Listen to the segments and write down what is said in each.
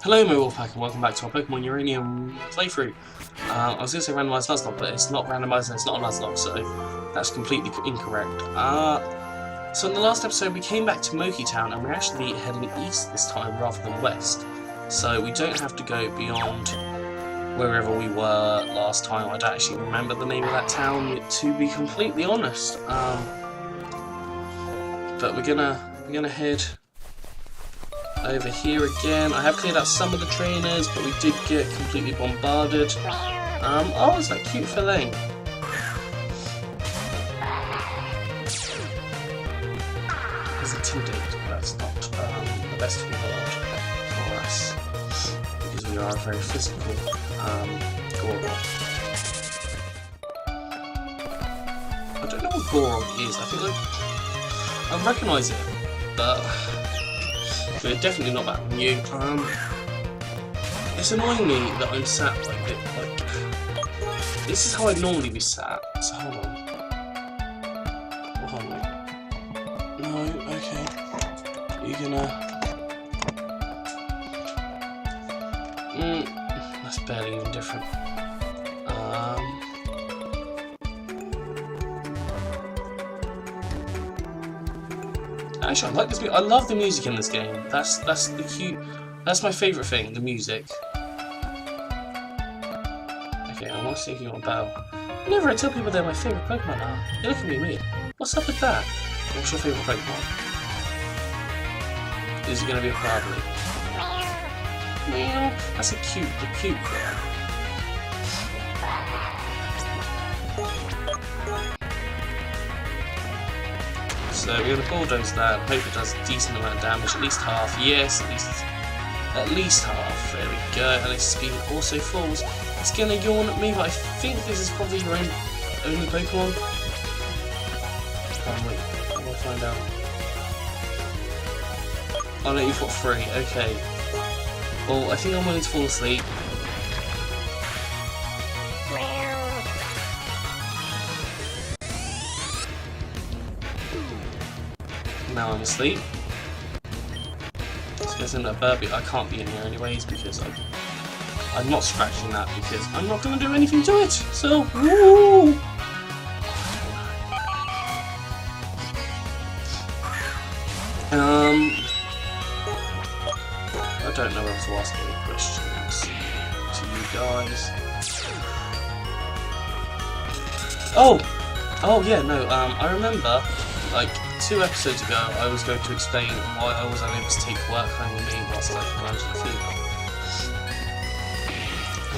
Hello my Wolfpack and welcome back to our Pokemon Uranium playthrough. I was going to say randomised Nuzlocke, but it's not randomised and it's not a Nuzlocke, so that's completely incorrect. So in the last episode we came back to Moki Town and we're actually heading east this time rather than west. So we don't have to go beyond wherever we were last time. I don't actually remember the name of that town, to be completely honest. But we're gonna head over here again. I have cleared out some of the trainers, but we did get completely bombarded. Oh, is that cute fillet? He's intimidated. That's not the best of the world for us, because we are a very physical Gorog. I don't know what Gorog is. I think I recognise it, but we're definitely not that new. It's annoying me that I'm sat like this. Like, this is how I'd normally be sat. So hold on. Well, hold on. No, okay. You're gonna. That's barely even different. Actually, I like this. I love the music in this game. That's the cute. That's my favourite thing. The music. Okay, I'm not thinking about. Whenever I tell people they're my favourite Pokemon now, they look at me weird. What's up with that? What's your favourite Pokemon? Is it going to be a Probably? Meow. That's a cute girl. So we're gonna bulldoze that. Hope it does a decent amount of damage, at least half. Yes, at least half. There we go. And its speed also falls. It's gonna yawn at me, but I think this is probably your only Pokemon. Oh wait, I'm gonna find out. Oh no, you've got 3. Okay. Well, I think I'm willing to fall asleep. Now I'm asleep. Let's get into a Burby. I can't be in here anyways because I'm not scratching that because I'm not going to do anything to it. So, woo! I don't know whether to ask any questions to you guys. Oh yeah, no. I remember like 2 episodes ago, I was going to explain why I was unable to take work home with me whilst I was managing fever.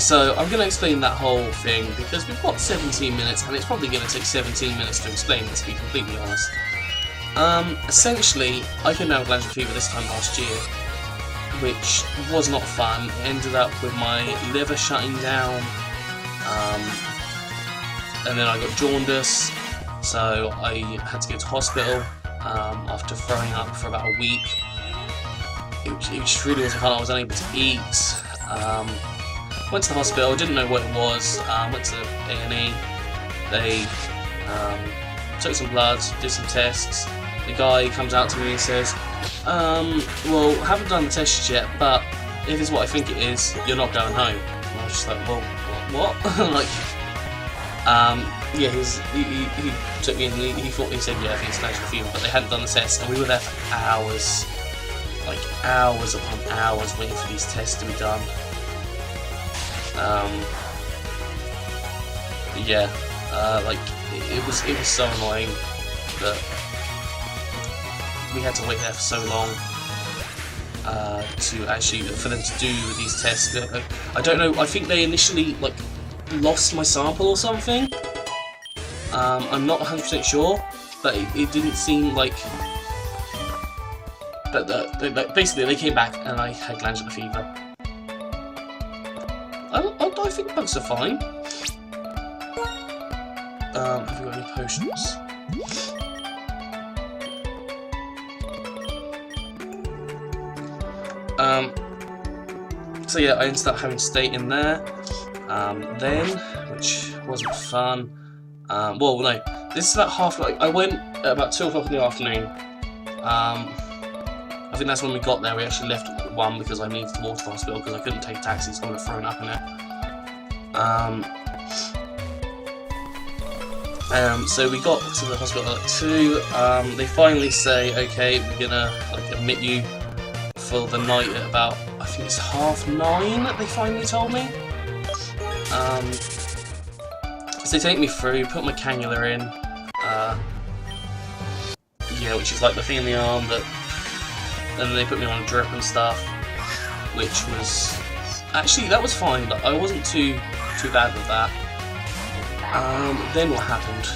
So I'm going to explain that whole thing because we've got 17 minutes, and it's probably going to take 17 minutes to explain it, to be completely honest. Essentially, I came down with glandular fever this time last year, which was not fun. It ended up with my liver shutting down, and then I got jaundice. So I had to go to hospital after throwing up for about a week. It really wasn't fun. I was unable to eat. Went to the hospital, didn't know what it was. Went to A&E. They took some blood, did some tests. The guy comes out to me and says, well, haven't done the tests yet, but if it's what I think it is, you're not going home. And I was just like, well, what? Like, yeah, he took me and he said, yeah, I think it's glandular fever, but they hadn't done the test, and we were there for hours, like hours upon hours waiting for these tests to be done. Yeah, like it was so annoying that we had to wait there for so long to actually for them to do these tests. I don't know. I think they initially like lost my sample or something. I'm not 100% sure, but it didn't seem like that. Basically, they came back and I had glandular fever. I think bugs are fine. Have you got any potions? So yeah, I ended up having to stay in there. Then, which wasn't fun. Well, no, this is about half. Like I went at about 2 o'clock in the afternoon. I think that's when we got there. We actually left one because I needed to walk to the hospital because I couldn't take a taxi, so I would have thrown up in it. So we got to the hospital at 2. They finally say, okay, we're gonna like admit you for the night at about, I think it's 9:30. They finally told me. So they take me through, put my cannula in. Yeah, which is like the thing in the arm that. And then they put me on a drip and stuff, which was actually that was fine. I wasn't too bad with that. Then what happened?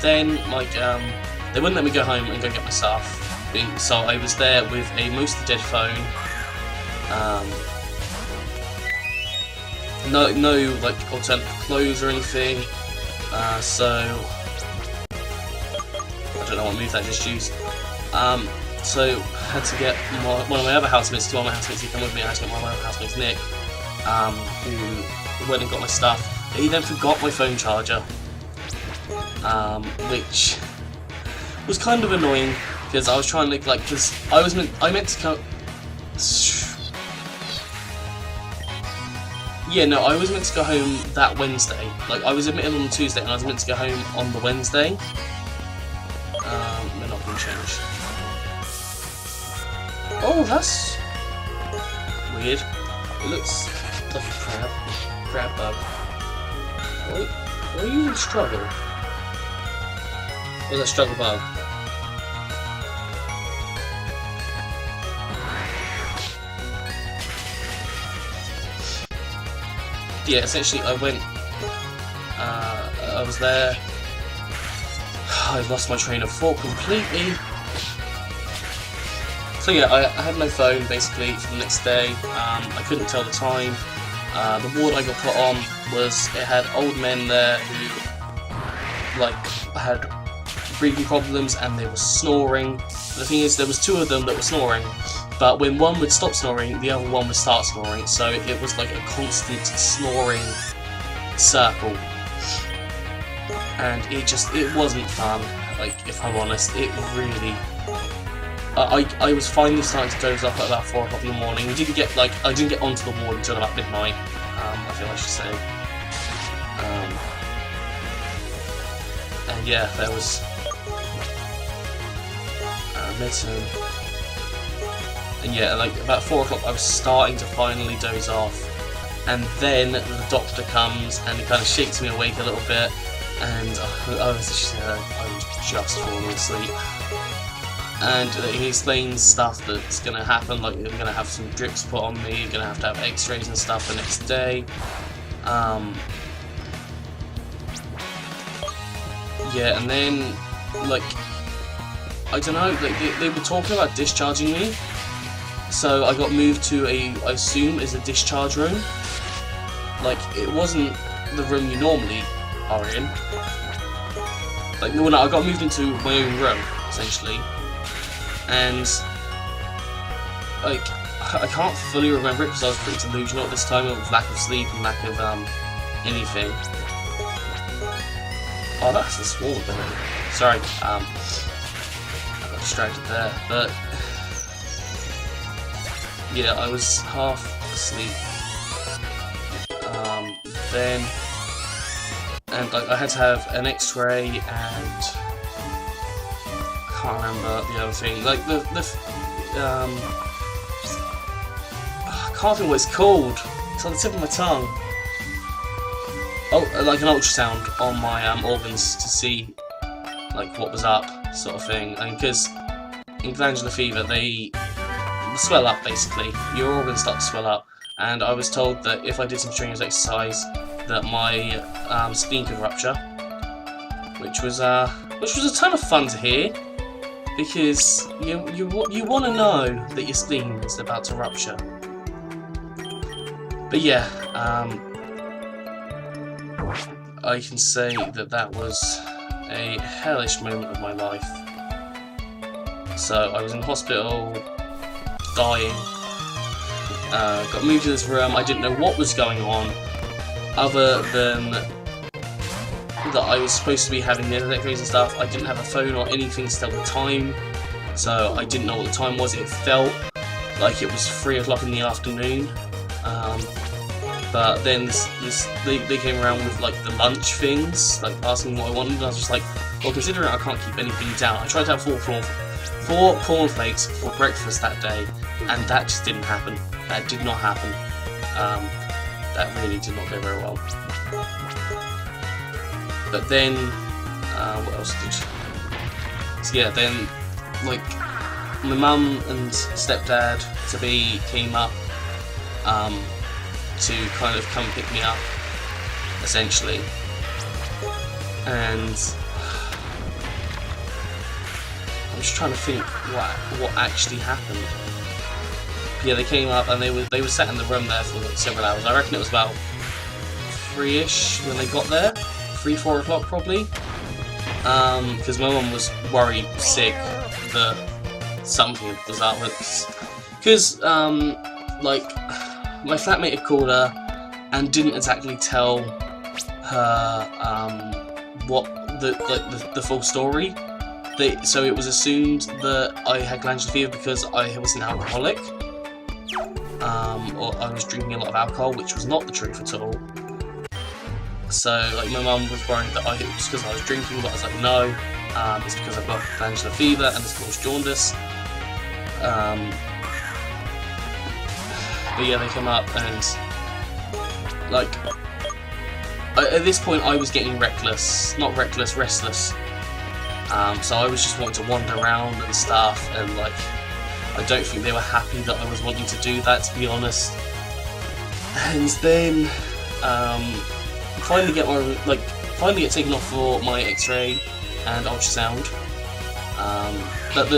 Then like they wouldn't let me go home and go get my stuff. So I was there with a mostly dead phone. No like alternative clothes or anything. So. I don't know what move that just used. So I had to get one of my other housemates, two of my housemates to come with me. I had to get one of my other housemates, Nick, who went and got my stuff. He then forgot my phone charger, which was kind of annoying because I was trying to because I meant to come. Yeah, no, I was meant to go home that Wednesday. Like I was admitted on the Tuesday, and I was meant to go home on the Wednesday. They're not going to change. Oh, that's weird. It looks like a crab bug. Why are you in struggle? Or is that struggle bug? Yeah, essentially I went, I was there. I lost my train of thought completely. So yeah, I had no phone basically for the next day. I couldn't tell the time. The ward I got put on it had old men there who like had breathing problems and they were snoring. The thing is, there was 2 of them that were snoring, but when one would stop snoring, the other one would start snoring. So it was like a constant snoring circle. And it wasn't fun, like, if I'm honest. It really... I was finally starting to doze off at about 4 o'clock in the morning. I didn't get onto the ward until about midnight, I feel I should say. And yeah, there was... medicine. And yeah, like, about 4 o'clock I was starting to finally doze off. And then the doctor comes and he kind of shakes me awake a little bit. And I was just falling asleep. And he explains stuff that's going to happen, like you're going to have some drips put on me, you're going to have x-rays and stuff the next day. Yeah, and then, like, I don't know, like, they were talking about discharging me. So I got moved to I assume is a discharge room. Like, it wasn't the room you normally are in. Like, no, I got moved into my own room, essentially. And, like, I can't fully remember it because I was pretty delusional at this time with lack of sleep and lack of, anything. Oh, that's a small bit. Sorry, I got distracted there, but... Yeah, I was half asleep. Then... And like, I had to have an X-ray and I can't remember the other thing. Like I can't think what it's called. It's on the tip of my tongue. Oh, like an ultrasound on my organs to see like what was up, sort of thing. And because in glandular fever they swell up basically. Your organs start to swell up. And I was told that if I did some strenuous exercise, that my spleen could rupture, which was a ton of fun to hear, because you want to know that your spleen is about to rupture. But yeah, I can say that was a hellish moment of my life. So I was in hospital, dying. Got moved to this room. I didn't know what was going on, other than that I was supposed to be having the internet craze and stuff. I didn't have a phone or anything to tell the time, so I didn't know what the time was. It felt like it was 3 o'clock in the afternoon. But then they came around with like the lunch things, like asking what I wanted, and I was just like, well, considering I can't keep anything down, I tried to have 4 cornflakes for breakfast that day, and that just didn't happen. That did not happen. That really did not go very well. But then, what else did? So yeah, then like my mum and stepdad to be came up to kind of come pick me up, essentially, and I'm just trying to think what actually happened. Yeah, they came up and they were sat in the room there for like several hours. I reckon it was about 3-ish when they got there, 3-4 o'clock probably, because my mum was worried sick that something was up, because like my flatmate had called her and didn't exactly tell her what the full story. So it was assumed that I had glandular fever because I was an alcoholic, or I was drinking a lot of alcohol, which was not the truth at all. So like my mum was worried that it was because I was drinking, but I was like, no, it's because I've got glandular fever and it's caused jaundice. But yeah, they come up and like at this point I was getting restless. So I was just wanting to wander around and stuff, and like I don't think they were happy that I was wanting to do that, to be honest. And then finally get taken off for my X-ray and ultrasound. But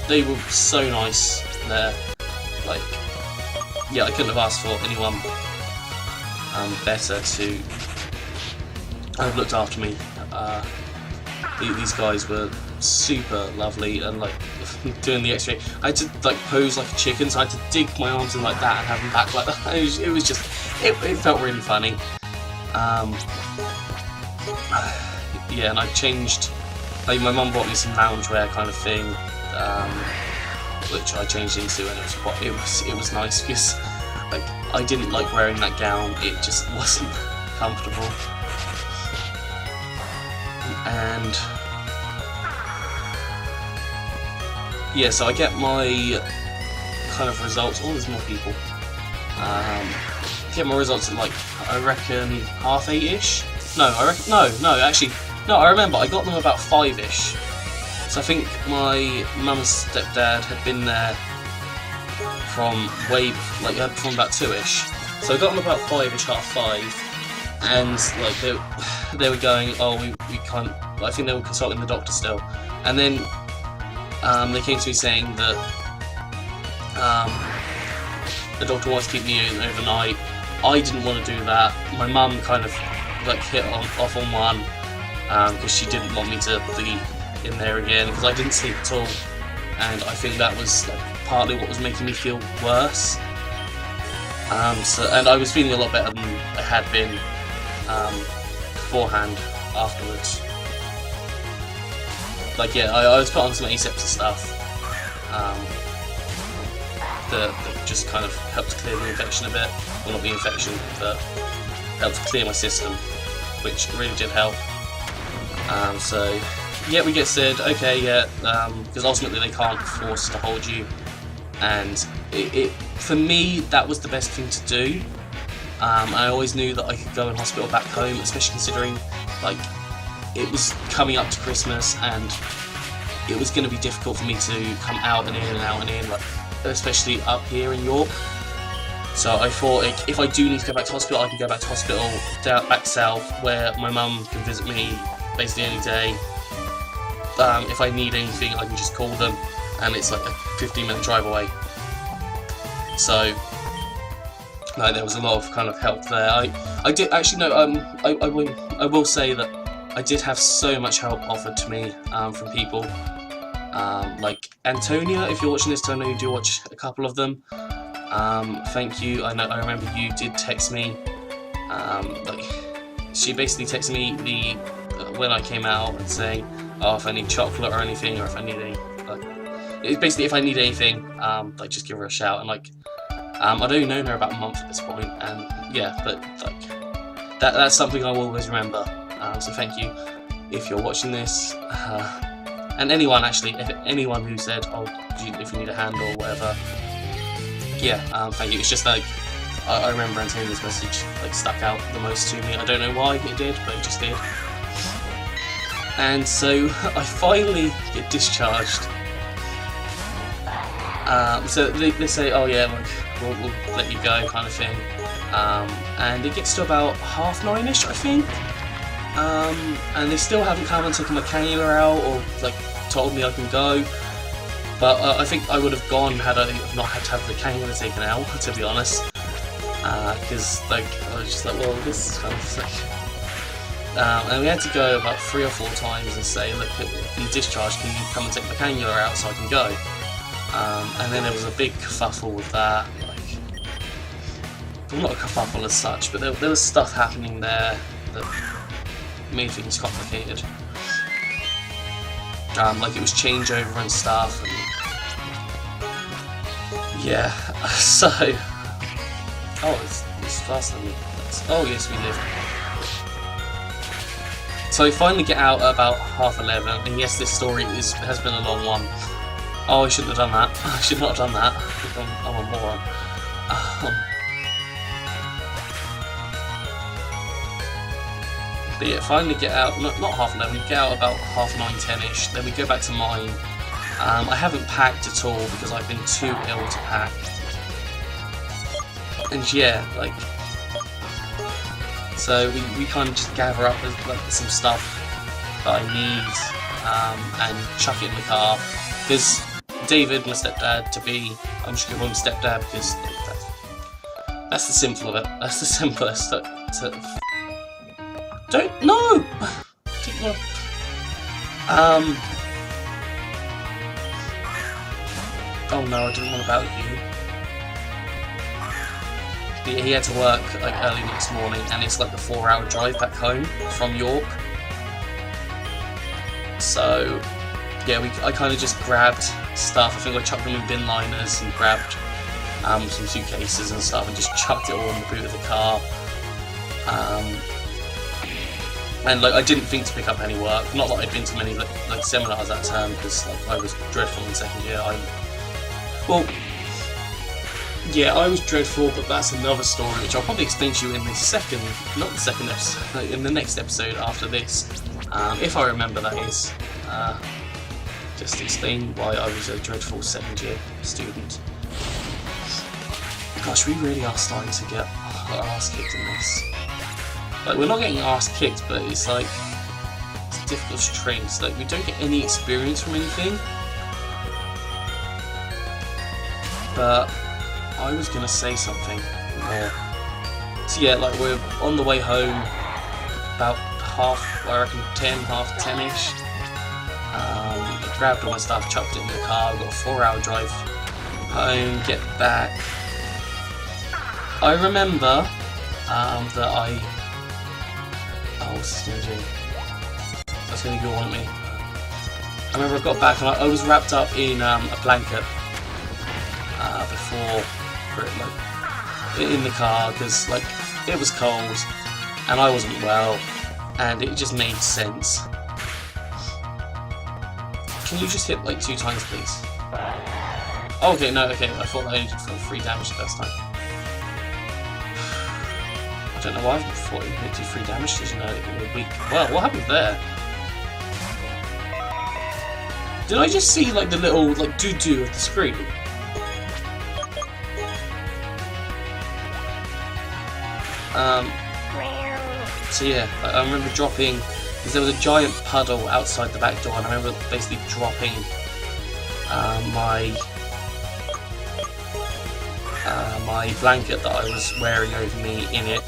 they were so nice there. Like, yeah, I couldn't have asked for anyone better to have looked after me. These guys were super lovely, and like doing the X-ray, I had to like pose like a chicken, so I had to dig my arms in like that and have them back like that. It was just, it felt really funny. Yeah, and I changed. Like my mum bought me some loungewear kind of thing, which I changed into, and it was nice because like I didn't like wearing that gown. It just wasn't comfortable. And yeah, so I get my kind of results. Oh, there's more people. Get my results at like, I reckon 8:30ish. No, I remember I got them about 5ish. So I think my mum and stepdad had been there from from about 2ish. So I got them about 5ish, 5:30. And like they were going, oh, we can't. I think they were consulting the doctor still, and then they came to me saying that the doctor wants to keep me in overnight. I didn't want to do that. My mum kind of like hit off on one because she didn't want me to be in there again because I didn't sleep at all, and I think that was like partly what was making me feel worse. And I was feeling a lot better than I had been beforehand, afterwards. Like, yeah, I was put on some aseptic stuff that just kind of helped clear the infection a bit. Well, not the infection, but helped clear my system, which really did help. So, yeah, we get said, okay, yeah, because ultimately they can't force to hold you, and for me, that was the best thing to do. I always knew that I could go in hospital back home, especially considering like it was coming up to Christmas and it was going to be difficult for me to come out and in and out and in, like especially up here in York. So I thought if I do need to go back to hospital, I can go back to hospital back south where my mum can visit me basically any day. If I need anything, I can just call them, and it's like a 15-minute drive away. So there was a lot of kind of help there. I did actually I will say that I did have so much help offered to me from people like Antonia. If you're watching this, I know you do watch a couple of them. Thank you. I remember you did text me. Like she basically texted me the when I came out and saying, oh, if I need chocolate or anything, or if I need any, like, basically if I need anything, like just give her a shout. And like, I'd only known her about a month at this point, and yeah, but like that's something I will always remember. So thank you if you're watching this, and anyone actually, if anyone who said, oh, if you need a hand or whatever, yeah, thank you. It's just like I remember Antonio's message like stuck out the most to me. I don't know why it did, but it just did. And so I finally get discharged. So they say, oh yeah, like, we'll let you go, kind of thing. And it gets to about 9:30ish, I think. And they still haven't come and taken my cannula out or like told me I can go. But I think I would have gone had I not had to have the cannula taken out, to be honest. Because like I was just like, well, this is kind of sick. And we had to go about 3 or 4 times and say, look, if you discharged, can you come and take my cannula out so I can go? And then there was a big kerfuffle with that. Like, well, not a kerfuffle as such, but there was stuff happening there that made things complicated. Like it was changeover and stuff, and yeah. So, oh, it's faster than me. Oh yes, we live. So I finally get out at about 11:30, and yes, this story has been a long one. Oh, I shouldn't have done that. I should not have done that. I'm a moron. But yeah, finally get out, not 11:30, we get out about 9:30, 10ish, then we go back to mine. I haven't packed at all because I've been too ill to pack. And yeah, like, so we kind of just gather up like, some stuff that I need and chuck it in the car. Because David, my stepdad, I'm just going to call him stepdad because that's the simple of it. That's the simplest. Don't no. Oh no, I didn't want about you. He had to work like early next morning, and it's like a 4-hour drive back home from York. So yeah, I kind of just grabbed stuff. I think I chucked them in bin liners and grabbed some suitcases and stuff and just chucked it all in the boot of the car. And like I didn't think to pick up any work. Not that I'd been to many like seminars that term, because like I was dreadful in second year. Well, yeah, I was dreadful, but that's another story which I'll probably explain to you in in the next episode after this, if I remember, that is. Just explain why I was a dreadful second year student. Gosh, we really are starting to get our ass kicked in this. Like, we're not getting our ass kicked, but it's like, it's difficult to train. It's like, we don't get any experience from anything. But I was gonna say something more. So yeah, like, we're on the way home, about I reckon 10:30ish. I grabbed all my stuff, chucked it in the car. I've got a 4-hour drive home, get back. I remember that what's this gonna do? That's gonna go on at me. I remember I got back and I was wrapped up in a blanket in the car, because like it was cold and I wasn't well, and it just made sense. Can you just hit like 2 times, please? Oh, okay, no, okay. I thought I only did 3 damage the first time. I don't know why I thought it would do 3 damage, because you know it would weak. Well, what happened there? Did I just see like the little like doo-doo of the screen? So yeah, I remember dropping, because there was a giant puddle outside the back door, and I remember basically dropping my blanket that I was wearing over me in it,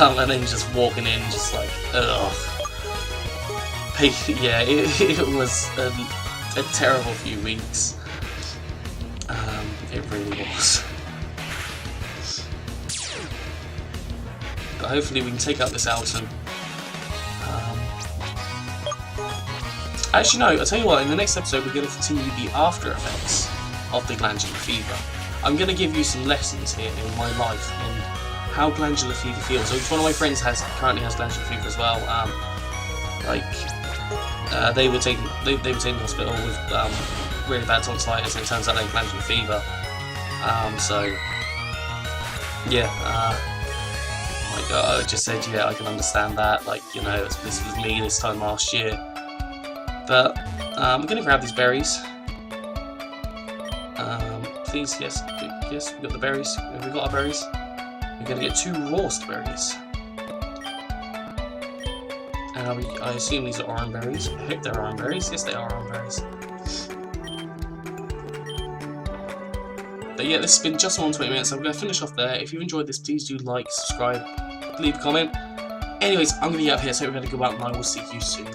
and then just walking in, just like, ugh. Yeah, it was a terrible few weeks. It really was. But hopefully we can take up this Alton. Actually, no, I'll tell you what, in the next episode we're going to continue the after effects of the glandular fever. I'm going to give you some lessons here in my life and how glandular fever feels. So one of my friends currently has glandular fever as well. They were taken to hospital with really bad tonsillitis, and it turns out they had glandular fever. Like I just said, yeah, I can understand that. Like, you know, this was me this time last year. But we're gonna grab these berries. Please, yes, we got the berries. We got our berries. We're gonna get 2 roast berries. I assume these are orange berries. I hope they're orange berries. Yes, they are orange berries. But yeah, this has been just 120 minutes. I'm going to finish off there. If you enjoyed this, please do like, subscribe, leave a comment. Anyways, I'm going to get up here, so we're going to go out, and I will see you soon.